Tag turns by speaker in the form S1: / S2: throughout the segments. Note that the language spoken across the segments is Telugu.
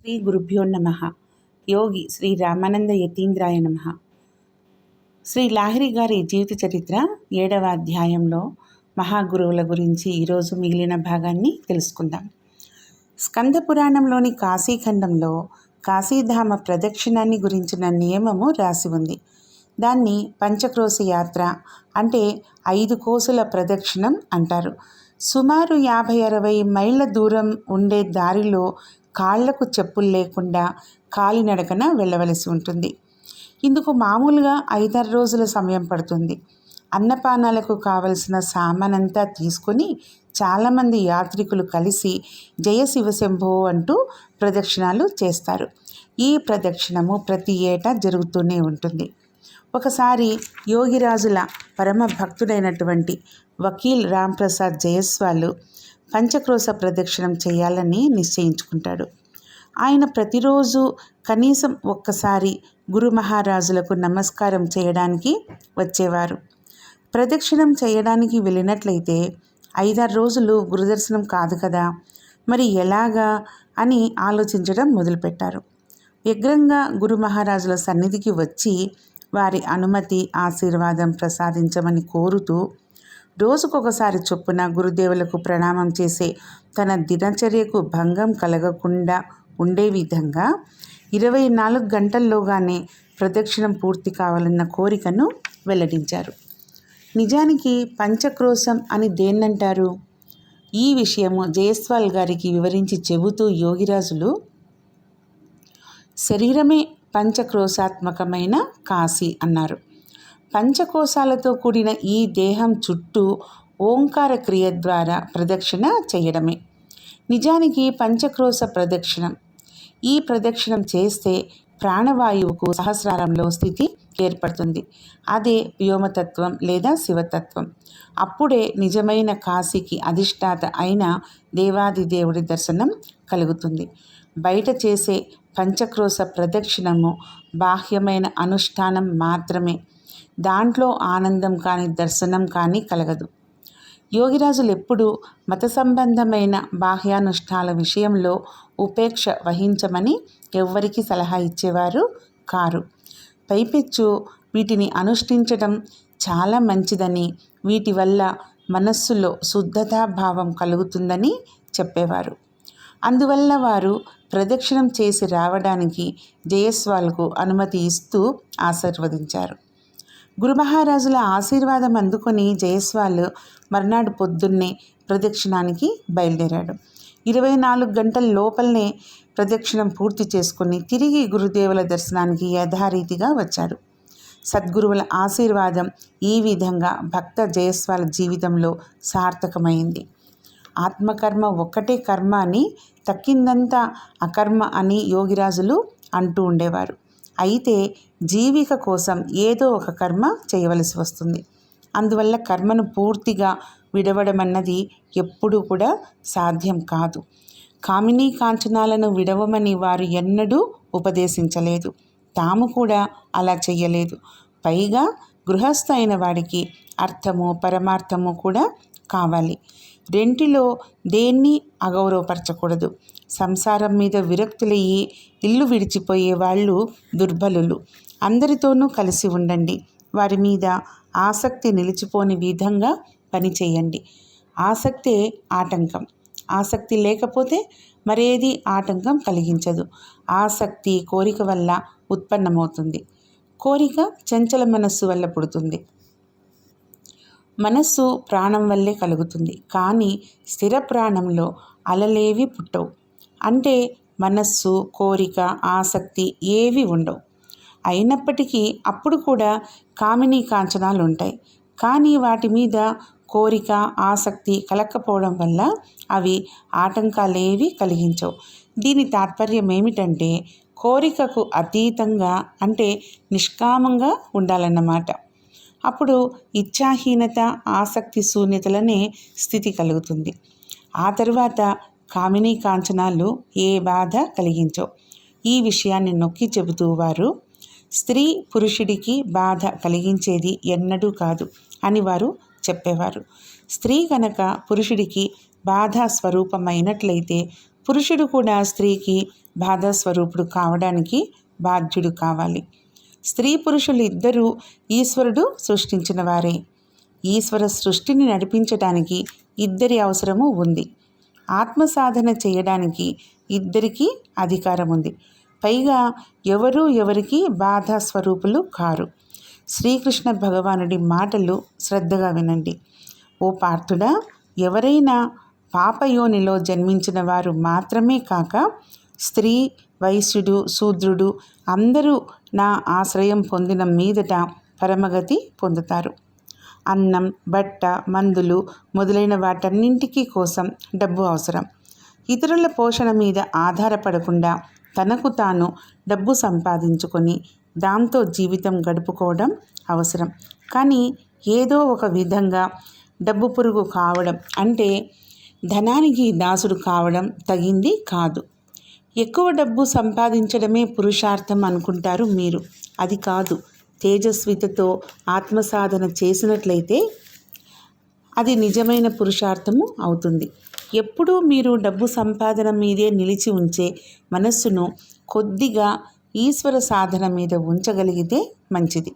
S1: శ్రీ గురుభ్యో నమః. యోగి శ్రీ రామానంద యతీంద్రాయ నమః. శ్రీ లాహిరి గారి జీవిత చరిత్ర 7వ అధ్యాయంలో మహాగురువుల గురించి ఈరోజు మిగిలిన భాగాన్ని తెలుసుకుందాం. స్కంద పురాణంలోని కాశీఖండంలో కాశీధామ ప్రదక్షిణాన్ని గురించిన నియమము రాసి ఉంది. దాన్ని పంచక్రోశ యాత్ర అంటే 5 కోసుల ప్రదక్షిణం అంటారు. సుమారు 50-60 మైళ్ళ దూరం ఉండే దారిలో కాళ్లకు చెప్పులు లేకుండా కాలినడకన వెళ్ళవలసి ఉంటుంది. ఇందుకు మామూలుగా 5-6 రోజుల సమయం పడుతుంది. అన్నపానాలకు కావలసిన సామానంతా తీసుకొని చాలామంది యాత్రికులు కలిసి జయ శివశంభో అంటూ ప్రదక్షిణాలు చేస్తారు. ఈ ప్రదక్షిణము ప్రతి ఏటా జరుగుతూనే ఉంటుంది. ఒకసారి యోగిరాజుల పరమ భక్తుడైనటువంటి వకీల్ రాంప్రసాద్ జయస్వాలు పంచక్రోశ ప్రదక్షిణం చేయాలని నిశ్చయించుకుంటాడు. ఆయన ప్రతిరోజు కనీసం ఒక్కసారి గురు మహారాజులకు నమస్కారం చేయడానికి వచ్చేవారు. ప్రదక్షిణం చేయడానికి వెళ్ళినట్లయితే 5-6 రోజులు గురుదర్శనం కాదు కదా, మరి ఎలాగా అని ఆలోచించడం మొదలుపెట్టారు. వ్యగ్రంగా గురు మహారాజుల సన్నిధికి వచ్చి వారి అనుమతి ఆశీర్వాదం ప్రసాదించమని కోరుతూ రోజుకొకసారి చొప్పున గురుదేవులకు ప్రణామం చేసే తన దినచర్యకు భంగం కలగకుండా ఉండే విధంగా 24 గంటల్లోగానే ప్రదక్షిణం పూర్తి కావాలన్న కోరికను వెల్లడించారు. నిజానికి పంచక్రోశం అని దేన్నంటారు? ఈ విషయము జయస్వాల్ గారికి వివరించి చెబుతూ యోగిరాజులు, శరీరమే పంచక్రోశాత్మకమైన కాశీ అన్నారు. పంచకోశాలతో కూడిన ఈ దేహం చుట్టూ ఓంకార క్రియ ద్వారా ప్రదక్షిణ చేయడమే నిజానికి పంచక్రోశ ప్రదక్షిణం. ఈ ప్రదక్షిణం చేస్తే ప్రాణవాయువుకు సహస్రారంలో స్థితి ఏర్పడుతుంది. అదే వ్యోమతత్వం లేదా శివతత్వం. అప్పుడే నిజమైన కాశీకి అధిష్టాత అయిన దేవాది దేవుడి దర్శనం కలుగుతుంది. బయట చేసే పంచక్రోశ ప్రదక్షిణము బాహ్యమైన అనుష్ఠానం మాత్రమే. దాంట్లో ఆనందం కానీ దర్శనం కానీ కలగదు. యోగిరాజులు ఎప్పుడూ మత సంబంధమైన బాహ్యానుష్ఠాల విషయంలో ఉపేక్ష వహించమని ఎవ్వరికీ సలహా ఇచ్చేవారు కారు. పైపెచ్చు వీటిని అనుష్ఠించడం చాలా మంచిదని, వీటి వల్ల మనస్సులో శుద్ధతాభావం కలుగుతుందని చెప్పేవారు. అందువల్ల వారు ప్రదక్షిణం చేసి రావడానికి జయస్వాల్కు అనుమతి ఇస్తూ ఆశీర్వదించారు. గురు మహారాజుల ఆశీర్వాదం అందుకొని జయస్వాల్ మర్నాడు పొద్దున్నే ప్రదక్షిణానికి బయలుదేరాడు. 24 గంటల లోపలనే ప్రదక్షిణం పూర్తి చేసుకుని తిరిగి గురుదేవుల దర్శనానికి యథారీతిగా వచ్చాడు. సద్గురువుల ఆశీర్వాదం ఈ విధంగా భక్త జయస్వాల్ జీవితంలో సార్థకమైంది. ఆత్మకర్మ ఒక్కటే కర్మ అని, తక్కిందంతా అకర్మ అని యోగిరాజులు అంటూ ఉండేవారు. అయితే జీవిక కోసం ఏదో ఒక కర్మ చేయవలసి వస్తుంది. అందువల్ల కర్మను పూర్తిగా విడవడమన్నది ఎప్పుడూ కూడా సాధ్యం కాదు. కామినీ కాంచనాలను విడవమని వారు ఎన్నడూ ఉపదేశించలేదు. తాము కూడా అలా చెయ్యలేదు. పైగా గృహస్థ అయిన వాడికి అర్థము పరమార్థము కూడా కావాలి. రెంటిలో దేన్ని అగౌరవపరచకూడదు. సంసారం మీద విరక్తులయ్యి ఇల్లు విడిచిపోయే వాళ్ళు దుర్బలులు. అందరితోనూ కలిసి ఉండండి. వారి మీద ఆసక్తి నిలిచిపోని విధంగా పనిచేయండి. ఆసక్తే ఆటంకం. ఆసక్తి లేకపోతే మరేది ఆటంకం కలిగించదు. ఆసక్తి కోరిక వల్ల ఉత్పన్నమవుతుంది. కోరిక చంచల మనస్సు వల్ల పుడుతుంది. మనస్సు ప్రాణం వల్లే కలుగుతుంది. కానీ స్థిర ప్రాణంలో అలలేవి పుట్టవు. అంటే మనస్సు, కోరిక, ఆసక్తి ఏవి ఉండవు. అయినప్పటికీ అప్పుడు కూడా కామినీ కాంచనాలు ఉంటాయి. కానీ వాటి మీద కోరిక, ఆసక్తి కలక్కపోవడం వల్ల అవి ఆటంకాలేవి కలిగించవు. దీని తాత్పర్యం ఏమిటంటే కోరికకు అతీతంగా అంటే నిష్కామంగా ఉండాలన్నమాట. అప్పుడు ఇచ్ఛాహీనత, ఆసక్తి శూన్యతలనే స్థితి కలుగుతుంది. ఆ తరువాత కామినీ కాంచనాలు ఏ బాధ కలిగించవు. ఈ విషయాన్ని నొక్కి చెబుతూ వారు స్త్రీ పురుషుడికి బాధ కలిగించేది ఎన్నడూ కాదు అని వారు చెప్పేవారు. స్త్రీ కనుక పురుషుడికి బాధా స్వరూపమైనట్లయితే పురుషుడు కూడా స్త్రీకి బాధాస్వరూపుడు కావడానికి బాధ్యుడు కావాలి. స్త్రీ పురుషులు ఇద్దరూ ఈశ్వరుడు సృష్టించిన వారే. ఈశ్వర సృష్టిని నడిపించడానికి ఇద్దరి అవసరము ఉంది. ఆత్మ సాధన చేయడానికి ఇద్దరికీ అధికారం ఉంది. పైగా ఎవరూ ఎవరికి బాధా స్వరూపులు కారు. శ్రీకృష్ణ భగవానుడి మాటలు శ్రద్ధగా వినండి. ఓ పార్థుడా, ఎవరైనా పాపయోనిలో జన్మించిన వారు మాత్రమే కాక స్త్రీ, వైశ్యుడు, శూద్రుడు అందరూ నా ఆశ్రయం పొందిన మీదట పరమగతి పొందుతారు. అన్నం, బట్ట, మందులు మొదలైన వాటన్నింటికీ కోసం డబ్బు అవసరం. ఇతరుల పోషణ మీద ఆధారపడకుండా తనకు తాను డబ్బు సంపాదించుకొని దాంతో జీవితం గడుపుకోవడం అవసరం. కానీ ఏదో ఒక విధంగా డబ్బు పురుగు కావడం అంటే ధనానికి దాసుడు కావడం తగింది కాదు. ఎక్కువ డబ్బు సంపాదించడమే పురుషార్థం అనుకుంటారు మీరు. అది కాదు. తేజస్వితతో ఆత్మసాధన చేసినట్లయితే అది నిజమైన పురుషార్థము అవుతుంది. ఎప్పుడూ మీరు డబ్బు సంపాదన మీదే నిలిచి ఉంచే మనస్సును కొద్దిగా ఈశ్వర సాధన మీద ఉంచగలిగితే మంచిది.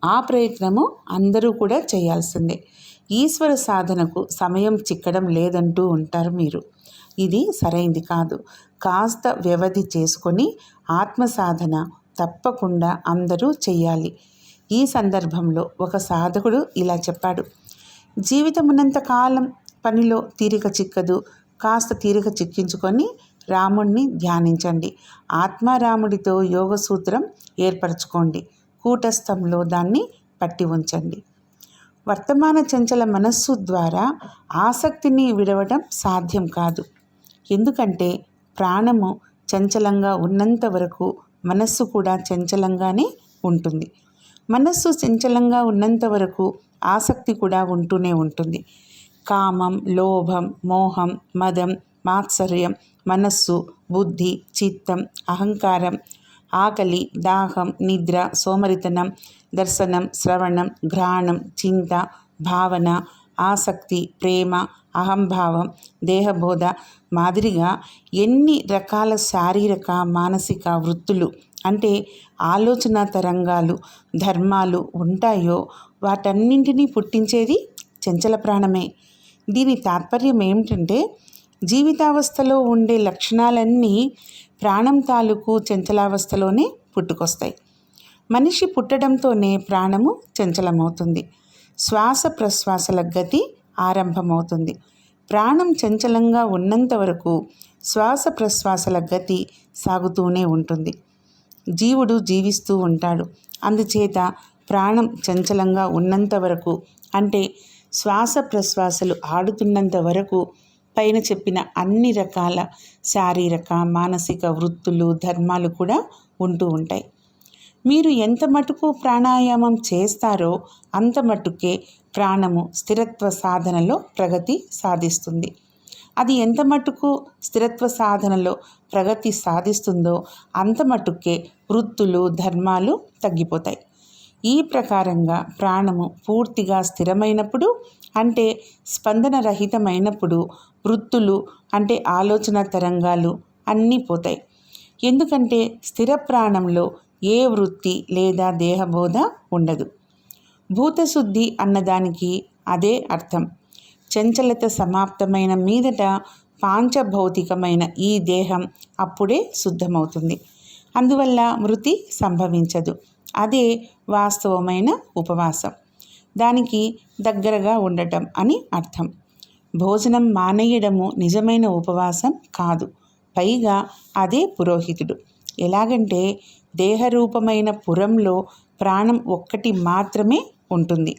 S1: ఆ ప్రయత్నము అందరూ కూడా చేయాల్సిందే. ఈశ్వర సాధనకు సమయం చిక్కడం లేదంటూ ఉంటారు మీరు. ఇది సరైంది కాదు. కాస్త వ్యవధి చేసుకొని ఆత్మ సాధన తప్పకుండా అందరూ చెయ్యాలి. ఈ సందర్భంలో ఒక సాధకుడు ఇలా చెప్పాడు: జీవితమున్నంత కాలం పనిలో తీరిక చిక్కదు. కాస్త తీరిక చిక్కించుకొని రాముణ్ణి ధ్యానించండి. ఆత్మారాముడితో యోగ సూత్రం ఏర్పరచుకోండి. కూటస్థంలో దాన్ని పట్టి ఉంచండి. వర్తమాన చంచల మనస్సు ద్వారా ఆసక్తిని విడవడం సాధ్యం కాదు. ఎందుకంటే ప్రాణము చంచలంగా ఉన్నంత వరకు మనస్సు కూడా చంచలంగానే ఉంటుంది. మనస్సు చంచలంగా ఉన్నంత వరకు ఆసక్తి కూడా ఉంటూనే ఉంటుంది. కామం, లోభం, మోహం, మదం, మాత్సర్యం, మనస్సు, బుద్ధి, చిత్తం, అహంకారం, ఆకలి, దాహం, నిద్ర, సోమరితనం, దర్శనం, శ్రవణం, ఘ్రాణం, చింత, భావన, ఆసక్తి, ప్రేమ, అహంభావం, దేహబోధ మాదిరిగా ఎన్ని రకాల శారీరక, మానసిక వృత్తులు అంటే ఆలోచన తరంగాలు, ధర్మాలు ఉంటాయో వాటన్నింటినీ పుట్టించేది చంచల ప్రాణమే. దీని తాత్పర్యం ఏమిటంటే జీవితావస్థలో ఉండే లక్షణాలన్నీ ప్రాణం తాలూకు చంచలావస్థలోనే పుట్టుకొస్తాయి. మనిషి పుట్టడంతోనే ప్రాణము చంచలమవుతుంది. శ్వాస ప్రశ్వాసల గతి ఆరంభమవుతుంది. ప్రాణం చంచలంగా ఉన్నంత వరకు శ్వాస ప్రశ్వాసల గతి సాగుతూనే ఉంటుంది. జీవుడు జీవిస్తూ ఉంటాడు. అందుచేత ప్రాణం చంచలంగా ఉన్నంత వరకు అంటే శ్వాస ప్రశ్వాసలు ఆడుతున్నంత వరకు పైన చెప్పిన అన్ని రకాల శారీరక, మానసిక వృత్తులు, ధర్మాలు కూడా ఉంటూ ఉంటాయి. మీరు ఎంత మటుకు ప్రాణాయామం చేస్తారో అంత మట్టుకే ప్రాణము స్థిరత్వ సాధనలో ప్రగతి సాధిస్తుంది. అది ఎంత మటుకు స్థిరత్వ సాధనలో ప్రగతి సాధిస్తుందో అంత మట్టుకే వృత్తులు, ధర్మాలు తగ్గిపోతాయి. ఈ ప్రకారంగా ప్రాణము పూర్తిగా స్థిరమైనప్పుడు అంటే స్పందన రహితమైనప్పుడు వృత్తులు అంటే ఆలోచన తరంగాలు అన్నీ పోతాయి. ఎందుకంటే స్థిర ప్రాణంలో ఏ వృత్తి లేదా దేహబోధ ఉండదు. భూతశుద్ధి అన్నదానికి అదే అర్థం. చంచలత సమాప్తమైన మీదట పాంచభౌతికమైన ఈ దేహం అప్పుడే శుద్ధమవుతుంది. అందువల్ల మృతి సంభవించదు. అదే వాస్తవమైన ఉపవాసం. దానికి దగ్గరగా ఉండటం అని అర్థం. భోజనం మానేయడము నిజమైన ఉపవాసం కాదు. పైగా అదే పురోహితుడు. ఎలాగంటే దేహరూపమైన పురంలో ప్రాణం ఒక్కటి మాత్రమే ఉంటుంది.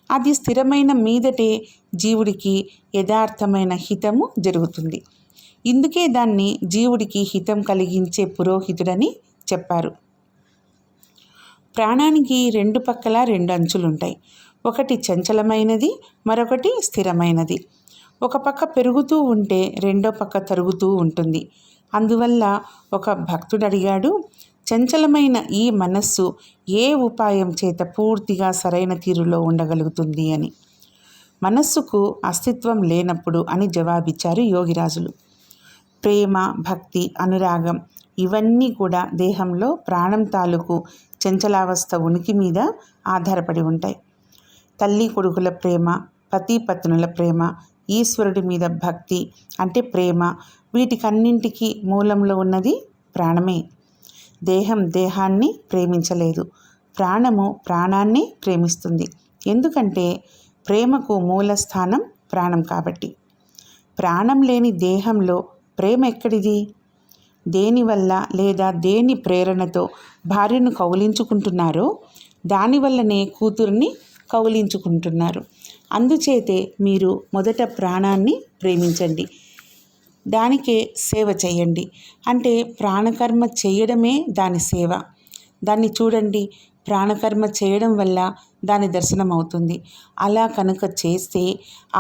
S1: అది స్థిరమైన మీదటే జీవుడికి యథార్థమైన హితము జరుగుతుంది. ఇందుకే దాన్ని జీవుడికి హితం కలిగించే పురోహితుడని చెప్పారు. ప్రాణానికి రెండు పక్కల రెండు అంచులుంటాయి. ఒకటి చంచలమైనది, మరొకటి స్థిరమైనది. ఒక పక్క పెరుగుతూ ఉంటే రెండో పక్క తరుగుతూ ఉంటుంది. అందువల్ల ఒక భక్తుడు అడిగాడు, చంచలమైన ఈ మనస్సు ఏ ఉపాయం చేత పూర్తిగా సరైన తీరులో ఉండగలుగుతుంది అని. మనస్సుకు అస్తిత్వం లేనప్పుడు అని జవాబిచ్చారు యోగిరాజులు. ప్రేమ, భక్తి, అనురాగం ఇవన్నీ కూడా దేహంలో ప్రాణం తాలూకు చంచలావస్థ ఉనికి మీద ఆధారపడి ఉంటాయి. తల్లి కొడుకుల ప్రేమ, పతి పత్నుల ప్రేమ, ఈశ్వరుడి మీద భక్తి అంటే ప్రేమ, వీటికన్నింటికీ మూలంలో ఉన్నది ప్రాణమే. దేహం దేహాన్ని ప్రేమించలేదు, ప్రాణము ప్రాణాన్ని ప్రేమిస్తుంది. ఎందుకంటే ప్రేమకు మూల స్థానం ప్రాణం కాబట్టి. ప్రాణం లేని దేహంలో ప్రేమ ఎక్కడిది? దేనివల్ల లేదా దేని ప్రేరణతో భార్యను కౌలించుకుంటున్నారో దానివల్లనే కూతుర్ని కౌలించుకుంటున్నారు. అందుచేతే మీరు మొదట ప్రాణాన్ని ప్రేమించండి, దానికే సేవ చేయండి. అంటే ప్రాణకర్మ చేయడమే దాని సేవ. దాన్ని చూడండి, ప్రాణకర్మ చేయడం వల్ల దాని దర్శనం అవుతుంది. అలా కనుక చేస్తే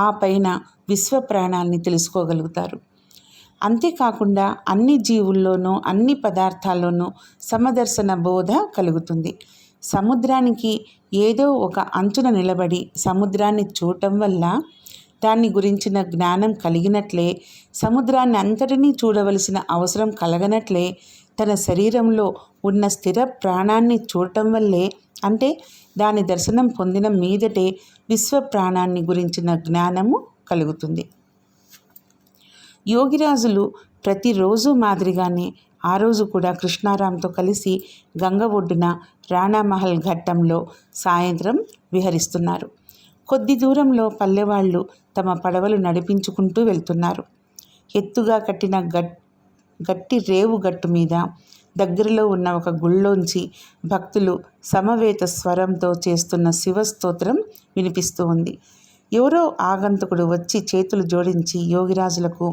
S1: ఆ పైన విశ్వ ప్రాణాన్ని తెలుసుకోగలుగుతారు. అంతేకాకుండా అన్ని జీవుల్లోనూ అన్ని పదార్థాల్లోనూ సమదర్శన బోధ కలుగుతుంది. సముద్రానికి ఏదో ఒక అంచున నిలబడి సముద్రాన్ని చూడటం వల్ల దాన్ని గురించిన జ్ఞానం కలిగినట్లే, సముద్రాన్ని అంతటినీ చూడవలసిన అవసరం కలగనట్లే, తన శరీరంలో ఉన్న స్థిర ప్రాణాన్ని చూడటం వల్లే, అంటే దాని దర్శనం పొందిన మీదటే విశ్వ ప్రాణాన్ని గురించిన జ్ఞానము కలుగుతుంది. యోగిరాజులు ప్రతిరోజు మాదిరిగానే ఆ రోజు కూడా కృష్ణారాంతో కలిసి గంగ ఒడ్డున రాణామహల్ ఘట్టంలో సాయంత్రం విహరిస్తున్నారు. కొద్ది దూరంలో పల్లెవాళ్ళు తమ పడవలు నడిపించుకుంటూ వెళ్తున్నారు. ఎత్తుగా కట్టిన గట్టి రేవు గట్టు మీద దగ్గరలో ఉన్న ఒక గుళ్ళోంచి భక్తులు సమవేత స్వరంతో చేస్తున్న శివస్తోత్రం వినిపిస్తూ ఉంది. ఎవరో ఆగంతుకుడు వచ్చి చేతులు జోడించి యోగిరాజులకు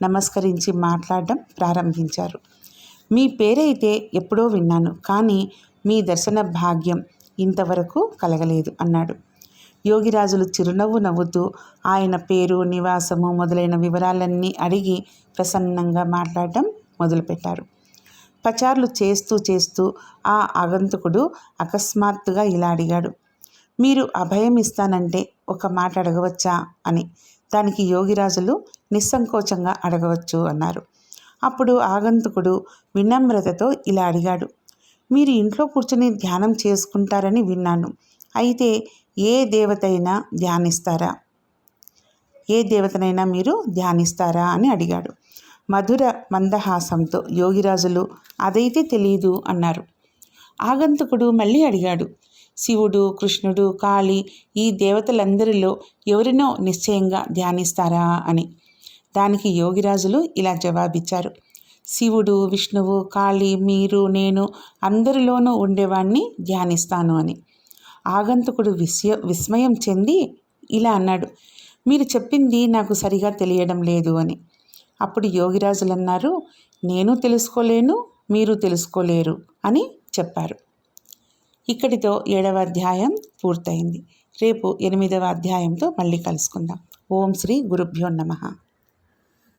S1: నమస్కరించి మాట్లాడడం ప్రారంభించారు. మీ పేరైతే ఎప్పుడో విన్నాను, కానీ మీ దర్శన భాగ్యం ఇంతవరకు కలగలేదు అన్నాడు. యోగిరాజులు చిరునవ్వు నవ్వుతూ ఆయన పేరు, నివాసము మొదలైన వివరాలన్నీ అడిగి ప్రసన్నంగా మాట్లాడటం మొదలుపెట్టారు. పచార్లు చేస్తూ చేస్తూ ఆ ఆగంతుకుడు అకస్మాత్తుగా ఇలా అడిగాడు, మీరు అభయం ఇస్తానంటే ఒక మాట అడగవచ్చా అని. దానికి యోగిరాజులు నిస్సంకోచంగా అడగవచ్చు అన్నారు. అప్పుడు ఆగంతుకుడు వినమ్రతతో ఇలా అడిగాడు, మీరు ఇంట్లో కూర్చొని ధ్యానం చేసుకుంటారని విన్నాను. అయితే ఏ దేవతైనా మీరు ధ్యానిస్తారా అని అడిగాడు. మధుర మందహాసంతో యోగిరాజులు అదైతే తెలియదు అన్నారు. ఆగంతుకుడు మళ్ళీ అడిగాడు, శివుడు, కృష్ణుడు, కాళీ ఈ దేవతలందరిలో ఎవరినో నిశ్చయంగా ధ్యానిస్తారా అని. దానికి యోగిరాజులు ఇలా జవాబిచ్చారు, శివుడు, విష్ణువు, కాళీ, మీరు, నేను అందరిలోనూ ఉండేవాణ్ణి ధ్యానిస్తాను అని. ఆగంతుకుడు విస్మయం చెంది ఇలా అన్నాడు, మీరు చెప్పింది నాకు సరిగా తెలియడం లేదు అని. అప్పుడు యోగిరాజులు అన్నారు, నేను తెలుసుకోలేను, మీరు తెలుసుకోలేరు అని చెప్పారు. ఇక్కడితో 7వ అధ్యాయం పూర్తయింది. రేపు 8వ అధ్యాయంతో మళ్ళీ కలుసుకుందాం. ఓం శ్రీ గురుభ్యో నమః.